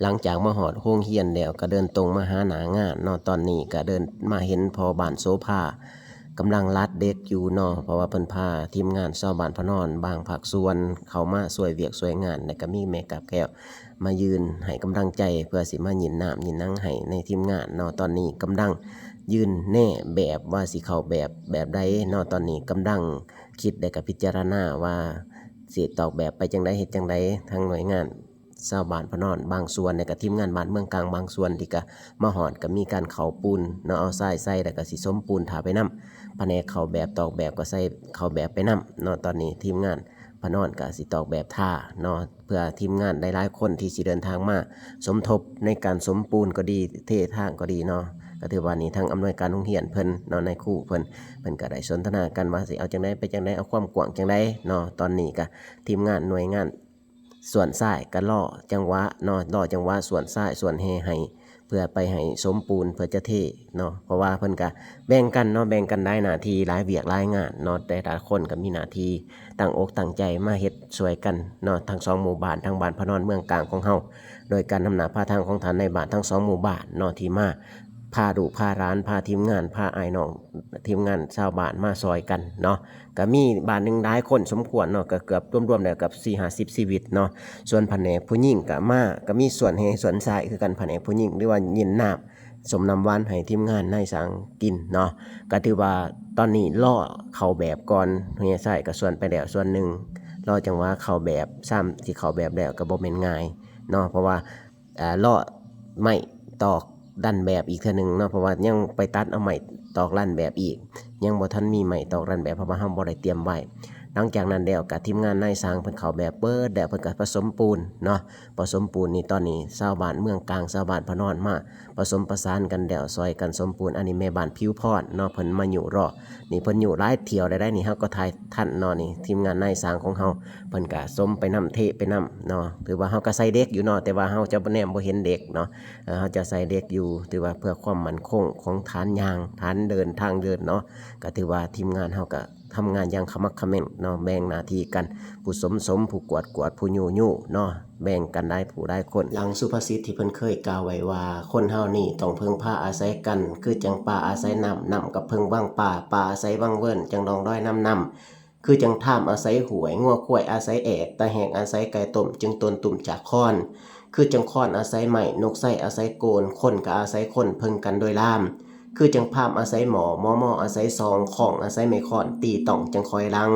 หลังจากมาหอดโรงเรียนแล้วก็เดินตรงมาหาหน้างานเนาะตอนนี้ก็เดินมาเห็นพ่อบ้านโสภากำลังรัดเด็กอยู่เนาะเพราะว่าเพิ่นพาทีมงานชาวบ้านพะนอนบางภาคส่วนเข้ามาช่วยเวียกช่วยงานแล้วก็มีแม่กับแก้วมายืนให้กำลังใจเพื่อสิมาหยินน้ำหยินหนังให้ในทีมงานเนาะตอนนี้กำลังยืนแน่แบบว่าสิเข้าแบบใดเนาะตอนนี้กำลังคิดและก็พิจารณาว่าสิตอกแบบไปจังไดเฮ็ดจังไดทางหน่วยงานชาวบ้านพะนอนบางส่วนและก็ทีมงานบ้านเมืองกลางบางส่วนที่ก็มาฮอดก็มีการเข้าปูนเนาะเอาทรายใส่แล้วก็สิสมปูนท่าไปนำ แผนกเข้าแบบตอกแบบก็ใส่เข้าแบบไปนำเนาะตอนนี้ทีมงานพะนอนก็สิตอกแบบท่าเนาะเพื่อทีมงานหลายๆคนที่สิเดินทางมาสมทบในการสมปูนก็ดีเททางก็ดีเนาะก็ถือว่านี่ทางอำนวยการโรงเรียนเพิ่นเนาะในครูเพิ่นก็ได้สนทนากันว่าสิเอาจังไดไปจังไดเอาความกว้างจังไดเนาะตอนนี้ก็ทีมงานหน่วยงานส่วนซ้ายก็ล่อจังหวะเนาะล่อจังหวะส่วนซ้ายส่วนเฮให้ เพื่อไปให้สมปูนเพื่อจะเทเนาะเพราะว่าเพิ่นก็แบ่งกันเนาะแบ่งกันได้หน้าที่หลายเวียกหลายงานเนาะแต่ละคนก็มีหน้าที่ตั้งอกตั้งใจมาเฮ็ดช่วยกันเนาะทั้งสองหมู่บ้านทั้งบ้านพะนอนเมืองกลางของเฮาโดยการนำหน้าพาทางของท่านในบ้านทั้งสองหมู่บ้านเนาะที่มาพาลูกพาหลานพาทีมงานพาอ้ายน้องทีมงานชาวบ้านมาซอยกันเนาะก็มีบ้านหนึงหลายคนสมควรเนาะก็เกือบรวมๆแล้วกับ4-50ชีวิตเนาะ ส่วนแผนกผู้หญิงก็มีส่วนให้ส่วนชายคือกันแผนกผู้หญิงหรือว่ายินน้ำสมน้ำหวานให้ทีมงานนายสร้างกินเนาะก็ถือว่าตอนนี้ล่อเข้าแบบก่อนเฮียใส่ก็ส่วนไปแล้วส่วนหนึ่งรอจังว่าเข้าแบบซ้ำที่เข้าแบบแล้วก็บ่แม่นง่ายเนาะเพราะว่าล่อไม้ตอกดันแบบอีกเทื่อนึงเนาะเพราะว่ายังไปตัดเอาไม้ตอกลั่นแบบอีกยังบ่ทันมีไม้ตอกลั่นแบบเพราะว่าเฮาบ่ได้เตรียมไว้ หลังจากนั้นแล้วกับทีมงานนายสร้างเพิ่นเข้าแบบเปิดแล้วเพิ่นก็ผสมปูนเนาะผสมปูนนี่ตอนนี้ชาวบ้านเมืองกลางชาวบ้านพะนอนมาผสมประสานกันแล้วซอยกันสมปูนอันนี้แม่บ้านผิวพรเนาะเพิ่นมาอยู่รอนี่เพิ่นอยู่หลายเที่ยวได้นี่เฮาก็ถ่ายทันเนาะนี่ทีมงานนายสร้างของเฮาเพิ่นก็สมไปนำเทไปนำเนาะถือว่าเฮาก็ใส่เด็กอยู่เนาะแต่ว่าเฮาจะบ่แนมบ่เห็นเด็กเนาะเฮาจะใส่เด็กอยู่ถือว่าเพื่อความมั่นคงของฐานยางฐานเดินทางเดินเนาะก็ถือว่าทีมงานเฮาก็ทำงานอย่างขมักเขม้นเนาะแบ่งหน้าที่กันผู้สมผู้กวดผู้ยู่เนาะแบ่งกันได้ผู้ได้คนหลังสุภาษิตที่เพิ่นเคยกล่าวไว้ว่าคนเฮานี่ต้องพึ่งพาอาศัยกันคือจังป่าอาศัยน้ำกับพึ่งว่างป่าอาศัยว่างเวิ้นจังดองด้อยน้ำคือจังท่ามอาศัยหวยงัวควายอาศัยแอกตะแหงอาศัยไก่ต้มจึงตนตุ่มจากค้อนคือจังค้อนอาศัยไม้นกไส้อาศัยโกนคนก็อาศัยคนพึ่งกันโดยล่ามคือจังพามอาศัยหมออาศัยซองของอาศัยไม้ค้อนตีต่องจังคอยลัง